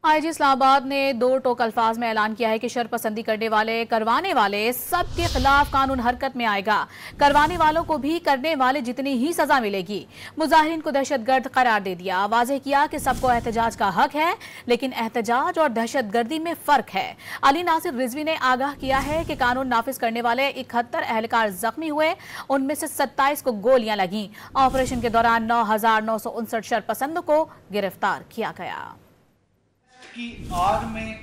आई जी इस्लामाबाद ने दो टोक अल्फाज में ऐलान किया है कि शरपसंदी करवाने वाले सबके खिलाफ कानून हरकत में आएगा। करवाने वालों को भी करने वाले जितनी ही सजा मिलेगी। मुजाहिरीन को दहशतगर्द करार दे दिया। वाज़ेह किया कि सबको एहतजाज का हक है, लेकिन एहतजाज और दहशतगर्दी में फर्क है। अली नासिर रिजवी ने आगाह किया है कि कानून नाफिज करने वाले 71 एहलकार जख्मी हुए, उनमें से 27 को गोलियां लगीं। ऑपरेशन के दौरान 9,959 शरपसंदों को गिरफ्तार किया गया। की आड़ में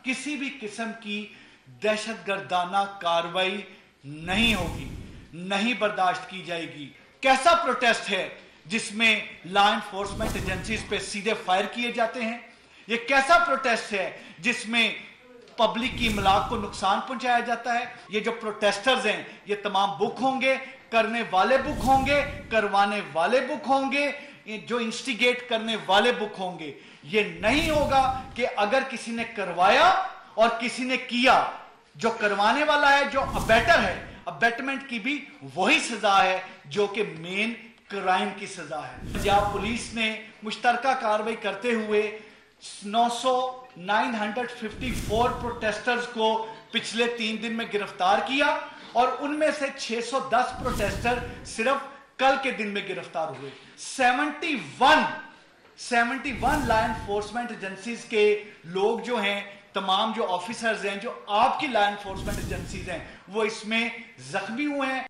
किसी भी किस्म की दहशतगर्दाना कार्रवाई नहीं होगी, नहीं बर्दाश्त की जाएगी। कैसा प्रोटेस्ट है जिसमें लॉ एनफोर्समेंट एजेंसीज पे सीधे फायर किए जाते हैं? ये कैसा प्रोटेस्ट है जिसमें पब्लिक की इमलाक को नुकसान पहुंचाया जाता है? ये जो प्रोटेस्टर्स हैं ये तमाम बुक होंगे, करने वाले बुक होंगे, करवाने वाले बुक होंगे, जो इंस्टिगेट करने वाले बुक होंगे। ये नहीं होगा कि अगर किसी ने करवाया और किसी ने किया, जो करवाने वाला है, जो अबेटर है, अबेटमेंट की भी वही सजा है जो कि मेन क्राइम की सजा है। पंजाब पुलिस ने मुश्तरका कार्रवाई करते हुए 954 प्रोटेस्टर्स को पिछले 3 दिन में गिरफ्तार किया और उनमें से 610 प्रोटेस्टर सिर्फ कल के दिन में गिरफ्तार हुए। 71 लॉ एनफोर्समेंट एजेंसीज के लोग जो हैं, तमाम जो ऑफिसर्स हैं, जो आपकी लॉ एनफोर्समेंट एजेंसीज हैं, वो इसमें जख्मी हुए हैं।